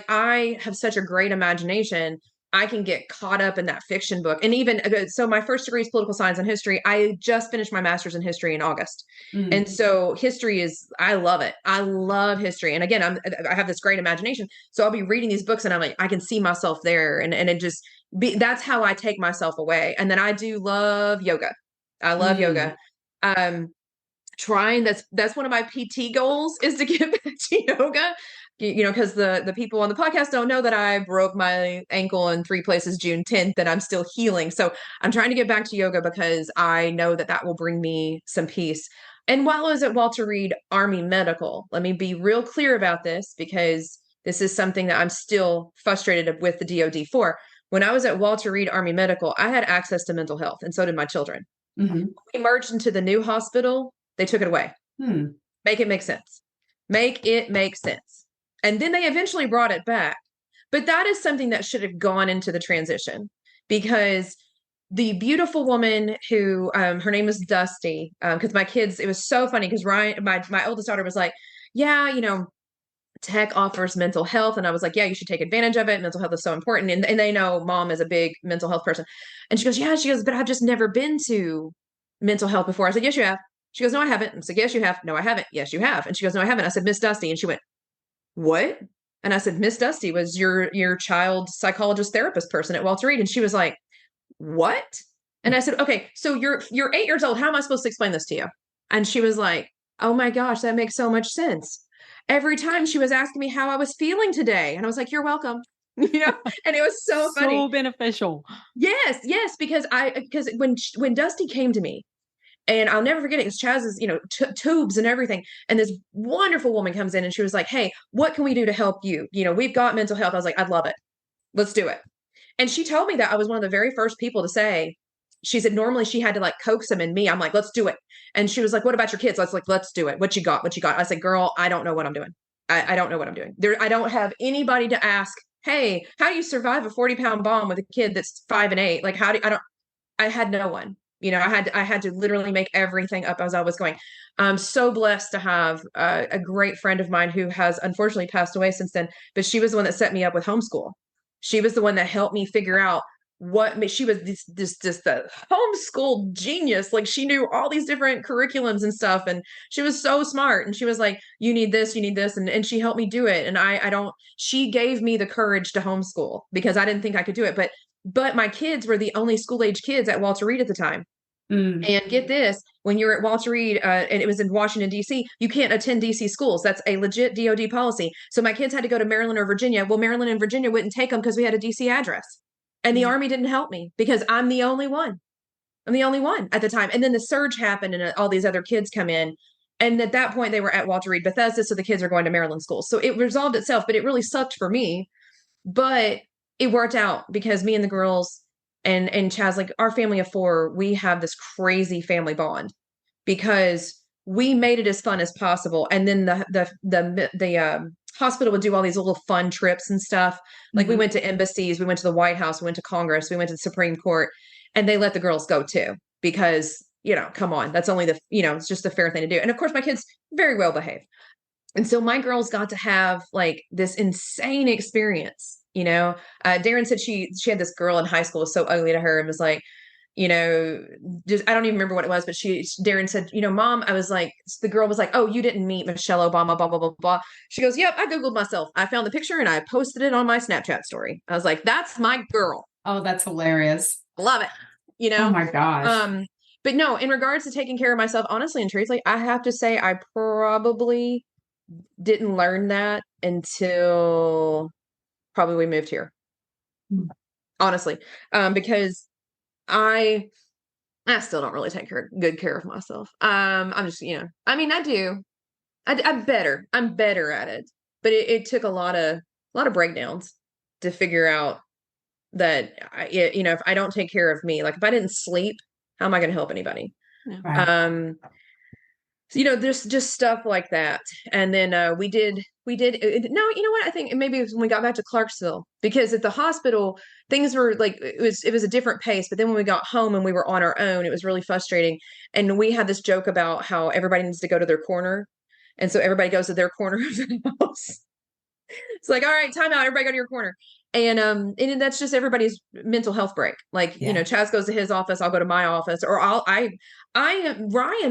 I have such a great imagination. I can get caught up in that fiction book. And even so, my first degree is political science and history. I just finished my master's in history in August. And so history I love it. I love history. And again, I have this great imagination. So I'll be reading these books and I'm like, I can see myself there. And it just that's how I take myself away. And then I do love yoga. I love yoga. That's one of my PT goals is to get back to yoga. Because the people on the podcast don't know that I broke my ankle in 3 places June 10th and I'm still healing. So I'm trying to get back to yoga because I know that will bring me some peace. And while I was at Walter Reed Army Medical, let me be real clear about this because this is something that I'm still frustrated with the DoD for. When I was at Walter Reed Army Medical, I had access to mental health and so did my children. We merged into the new hospital. They took it away. Make it make sense. Make it make sense. And then they eventually brought it back. But that is something that should have gone into the transition because the beautiful woman who, her name is Dusty, because my kids, it was so funny because Ryan, my oldest daughter was like, yeah, tech offers mental health. And I was like, yeah, you should take advantage of it. Mental health is so important. And they know mom is a big mental health person. And she goes, but I've just never been to mental health before. I said, yes, you have. She goes, no, I haven't. I said, yes, you have. No, I haven't. Yes, you have. And she goes, no, I haven't. I said, Miss Dusty. And she went, what? And I said, Miss Dusty was your child psychologist therapist person at Walter Reed. And she was like, what? And I said, okay, so you're 8 years old. How am I supposed to explain this to you? And she was like, oh my gosh, that makes so much sense. Every time she was asking me how I was feeling today. And I was like, you're welcome. And it was so funny. So beneficial. Yes. Because when Dusty came to me, and I'll never forget it because Chaz is, tubes and everything. And this wonderful woman comes in and she was like, hey, what can we do to help you? We've got mental health. I was like, I'd love it. Let's do it. And she told me that I was one of the very first people to say, she said, normally she had to like coax them in me. I'm like, let's do it. And she was like, what about your kids? Let's do it. What you got? I said, girl, I don't know what I'm doing. I don't know what I'm doing. I don't have anybody to ask, hey, how do you survive a 40-pound bomb with a kid that's 5 and 8? Like, I had no one. I had to literally make everything up as I was going. I'm so blessed to have a great friend of mine who has unfortunately passed away since then, but she was the one that set me up with homeschool. She was the one that helped me figure out she was the homeschool genius. Like she knew all these different curriculums and stuff. And she was so smart. And she was like, you need this. And she helped me do it. And she gave me the courage to homeschool because I didn't think I could do it. But my kids were the only school age kids at Walter Reed at the time. And get this, when you're at Walter Reed, and it was in Washington, D.C., you can't attend D.C. schools. That's a legit DoD policy. So my kids had to go to Maryland or Virginia. Well, Maryland and Virginia wouldn't take them because we had a D.C. address. And the Army didn't help me because I'm the only one. I'm the only one at the time. And then the surge happened and all these other kids come in. And at that point, they were at Walter Reed Bethesda, so the kids are going to Maryland schools. So it resolved itself, but it really sucked for me. But it worked out because me and the girls and Chaz, like our family of 4, we have this crazy family bond because we made it as fun as possible. And then the hospital would do all these little fun trips and stuff. Like we went to embassies, we went to the White House, we went to Congress, we went to the Supreme Court, and they let the girls go too because, come on, that's only it's just a fair thing to do. And of course my kids very well behaved. And so my girls got to have like this insane experience Darren said she had this girl in high school was so ugly to her and was like, just, I don't even remember what it was, but Darren said, Mom, I was like, the girl was like, oh, you didn't meet Michelle Obama, blah, blah, blah, blah. She goes, yep, I Googled myself. I found the picture and I posted it on my Snapchat story. I was like, that's my girl. Oh, that's hilarious. Love it. Oh my gosh. But no, in regards to taking care of myself, honestly and truthfully, I have to say I probably didn't learn that until probably we moved here. Honestly, because I still don't really take good care of myself. I'm just, I do. I'm better at it, but it took a lot of breakdowns to figure out that if I don't take care of me, like if I didn't sleep, how am I going to help anybody? Yeah. Right. So, there's just stuff like that. And then we did no, you know what? I think maybe it was when we got back to Clarksville, because at the hospital, things were like, it was a different pace. But then when we got home and we were on our own, it was really frustrating. And we had this joke about how everybody needs to go to their corner. And so everybody goes to their corner of the house. It's like, all right, time out. Everybody go to your corner. And that's just everybody's mental health break. Like, Chaz goes to his office. I'll go to my office, or Ryan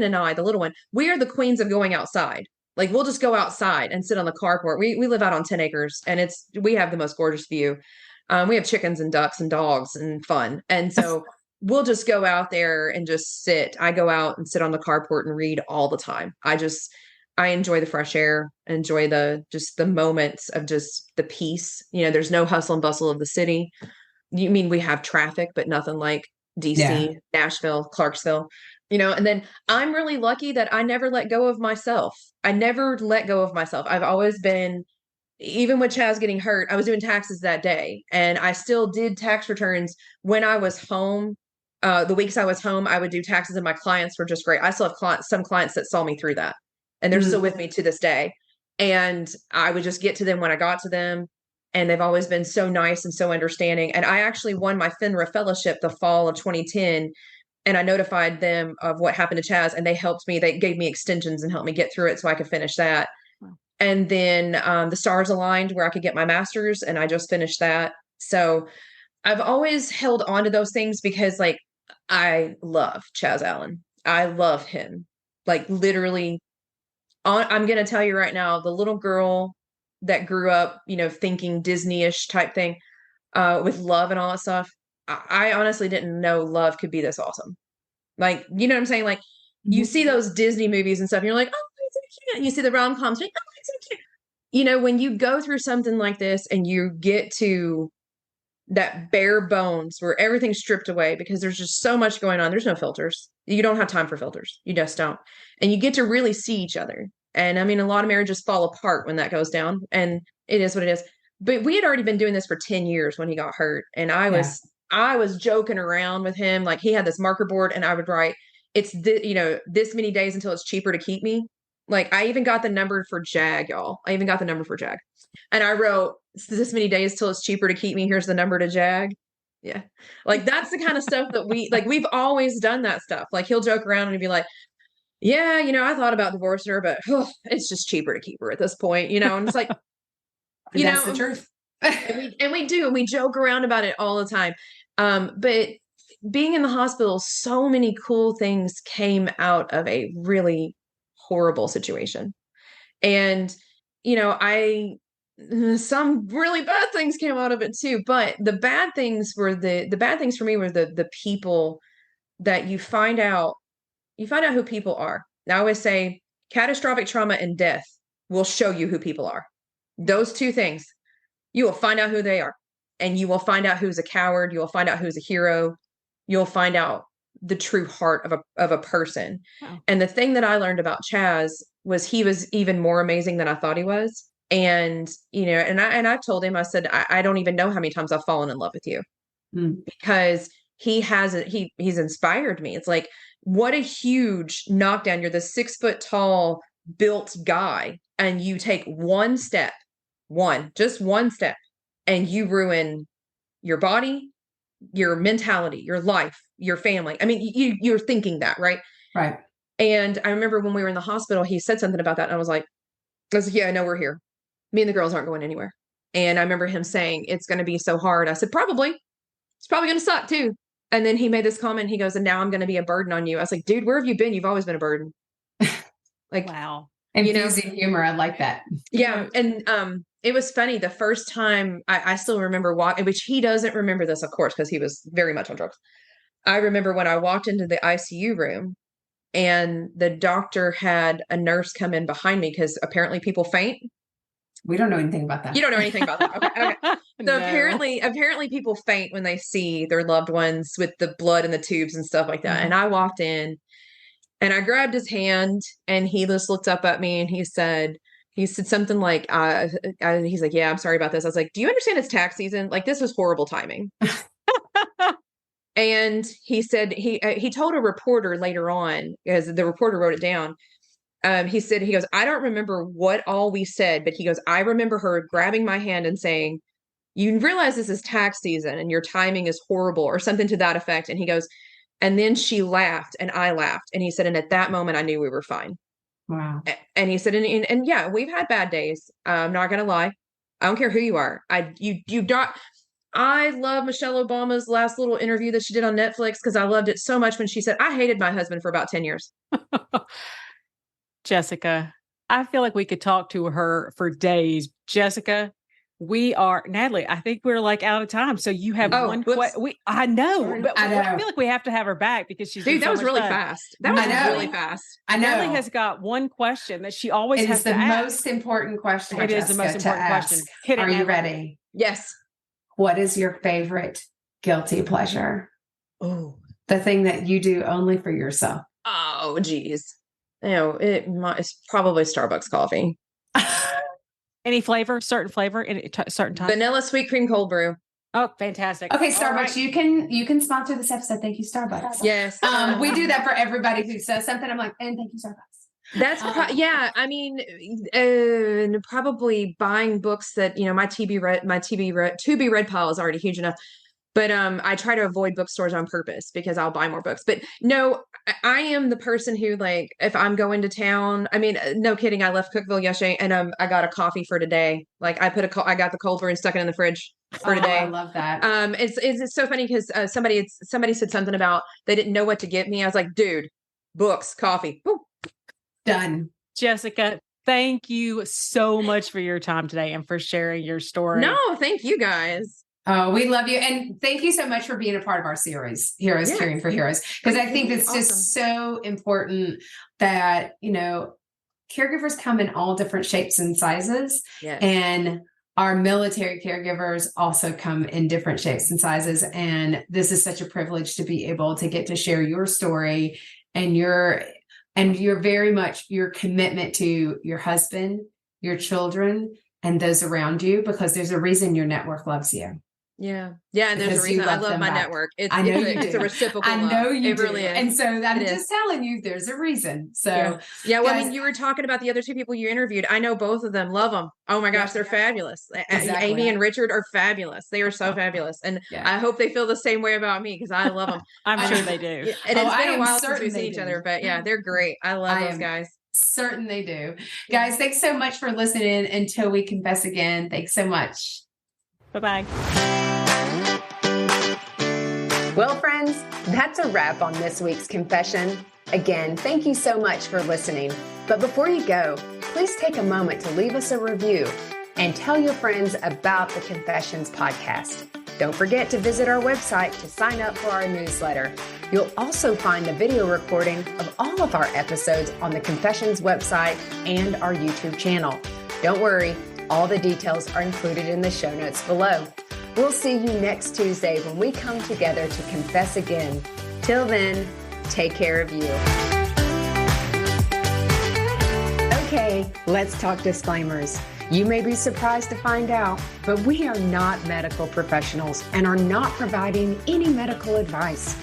and I, the little one, we are the queens of going outside. Like, we'll just go outside and sit on the carport. We live out on 10 acres and we have the most gorgeous view. We have chickens and ducks and dogs and fun. And so we'll just go out there and just sit. I go out and sit on the carport and read all the time. I enjoy the fresh air, enjoy the moments of just the peace. There's no hustle and bustle of the city. You mean we have traffic, but nothing like DC, Nashville, Clarksville, and then I'm really lucky that I never let go of myself. I've always been, even with Chaz getting hurt, I was doing taxes that day and I still did tax returns when I was home. The weeks I was home, I would do taxes and my clients were just great. I still have some clients that saw me through that. And they're still with me to this day. And I would just get to them when I got to them. And they've always been so nice and so understanding. And I actually won my FINRA fellowship the fall of 2010. And I notified them of what happened to Chaz. And they helped me. They gave me extensions and helped me get through it so I could finish that. Wow. And then the stars aligned where I could get my master's. And I just finished that. So I've always held on to those things because, like, I love Chaz Allen. I love him. Like, literally. I'm going to tell you right now, the little girl that grew up, thinking Disney-ish type thing, with love and all that stuff. I honestly didn't know love could be this awesome. Like, you know what I'm saying? Like, you see those Disney movies and stuff, and you're like, oh, it's so cute. And you see the rom-coms, like, oh, it's so cute. When you go through something like this and you get to that bare bones where everything's stripped away because there's just so much going on. There's no filters. You don't have time for filters. You just don't. And you get to really see each other. And I mean, a lot of marriages fall apart when that goes down, and it is what it is. But we had already been doing this for 10 years when he got hurt. And I was joking around with him. Like, he had this marker board and I would write, it's this many days until it's cheaper to keep me. Like, I even got the number for JAG, y'all. I even got the number for JAG. And I wrote, this many days till it's cheaper to keep me. Here's the number to JAG. Yeah. Like, that's the kind of stuff that we've always done that stuff. Like, he'll joke around and he'd be like, yeah, I thought about divorcing her, but it's just cheaper to keep her at this point, and it's like, that's the truth. and we joke around about it all the time. But being in the hospital, so many cool things came out of a really horrible situation. And, some really bad things came out of it too, but the bad things for me were the people that you find out who people are. Now, I always say catastrophic trauma and death will show you who people are. Those two things, you will find out who they are, and you will find out who's a coward. You will find out who's a hero. You'll find out the true heart of a person. Wow. And the thing that I learned about Chaz was he was even more amazing than I thought he was. And, I've told him, I said, I don't even know how many times I've fallen in love with you because he's inspired me. It's like, what a huge knockdown. You're the 6 foot tall built guy and you take just one step and you ruin your body, your mentality, your life, your family. I mean, you're thinking that, right? Right. And I remember when we were in the hospital, he said something about that. And I was like, yeah, I know we're here. Me and the girls aren't going anywhere. And I remember him saying, it's going to be so hard. I said, probably. It's probably going to suck too. And then he made this comment. He goes, and now I'm going to be a burden on you. I was like, dude, where have you been? You've always been a burden. Like, wow. Infusing humor. I like that. Yeah. And it was funny. The first time I still remember walking, which he doesn't remember this, of course, because he was very much on drugs. I remember when I walked into the ICU room and the doctor had a nurse come in behind me because apparently people faint. We don't know anything about that. You don't know anything about that. Okay. So No. apparently people faint when they see their loved ones with the blood in the tubes and stuff like that. Mm-hmm. And I walked in and I grabbed his hand and he just looked up at me and he said something like, he's like, yeah, I'm sorry about this. I was like, do you understand it's tax season? Like, this was horrible timing. And he said, he told a reporter later on, because the reporter wrote it down. He goes, I don't remember what all we said, but he goes, I remember her grabbing my hand and saying, you realize this is tax season and your timing is horrible or something to that effect. And he goes, and then she laughed and I laughed. And he said, and at that moment, I knew we were fine. Wow. And he said, and yeah, we've had bad days. I'm not going to lie. I don't care who you are. I love Michelle Obama's last little interview that she did on Netflix because I loved it so much when she said, I hated my husband for about 10 years. Jessica, I feel like we could talk to her for days. Jessica, Natalie, I think we're like out of time. So you have one question. I know, but I feel like we have to have her back because she's that was really fast. That was really fast. I know. Natalie has got one question that she always has to ask. It is the most important question. It is the most important question. Are you ready? Yes. What is your favorite guilty pleasure? Oh, the thing that you do only for yourself. Oh, geez. It's probably Starbucks coffee. Any flavor, certain flavor, certain time? Vanilla sweet cream cold brew. Oh, fantastic. Okay, Starbucks, you can sponsor this episode. Thank you, Starbucks. Yes. We do that for everybody who says something. I'm like, and thank you, Starbucks. That's I mean, probably buying books that, my to be read pile is already huge enough. But I try to avoid bookstores on purpose because I'll buy more books. But no, I am the person who, like, if I'm going to town, I mean, no kidding. I left Cookeville yesterday and I got a coffee for today. Like I got the cold brew and stuck it in the fridge for today. I love that. It's so funny because somebody said something about they didn't know what to get me. I was like, dude, books, coffee. Woo. Done. Jessica, thank you so much for your time today and for sharing your story. No, thank you guys. Oh, we love you. And thank you so much for being a part of our series, Heroes Caring for Heroes. Because I think it's just so important that, caregivers come in all different shapes and sizes. Yes. And our military caregivers also come in different shapes and sizes. And this is such a privilege to be able to get to share your story and your very much your commitment to your husband, your children, and those around you, because there's a reason your network loves you. Yeah. Yeah. And there's a reason I love my network. It's a reciprocal love. I know you do. Really is. And so I'm just telling you, there's a reason. So yeah. Well, guys, I mean, you were talking about the other two people you interviewed. I know both of them. Love them. Oh my gosh, they're fabulous. Exactly. Amy and Richard are fabulous. They are so fabulous. And I hope they feel the same way about me because I love them. I'm sure they do. And it's been a while since we've seen each other, but yeah, they're great. I love those guys. Certain they do. Guys, thanks so much for listening. Until we confess again, thanks so much. Bye-bye. Well, friends, that's a wrap on this week's confession. Again, thank you so much for listening. But before you go, please take a moment to leave us a review and tell your friends about the Confessions podcast. Don't forget to visit our website to sign up for our newsletter. You'll also find a video recording of all of our episodes on the Confessions website and our YouTube channel. Don't worry, all the details are included in the show notes below. We'll see you next Tuesday when we come together to confess again. Till then, take care of you. Okay, let's talk disclaimers. You may be surprised to find out, but we are not medical professionals and are not providing any medical advice.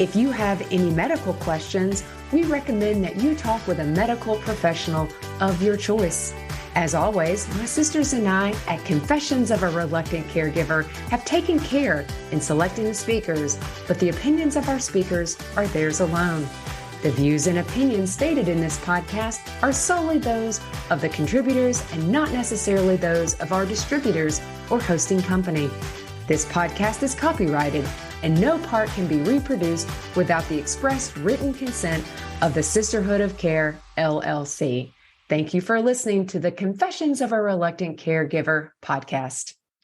If you have any medical questions, we recommend that you talk with a medical professional of your choice. As always, my sisters and I at Confessions of a Reluctant Caregiver have taken care in selecting the speakers, but the opinions of our speakers are theirs alone. The views and opinions stated in this podcast are solely those of the contributors and not necessarily those of our distributors or hosting company. This podcast is copyrighted and no part can be reproduced without the express written consent of the Sisterhood of Care, LLC. Thank you for listening to the Confessions of a Reluctant Caregiver podcast.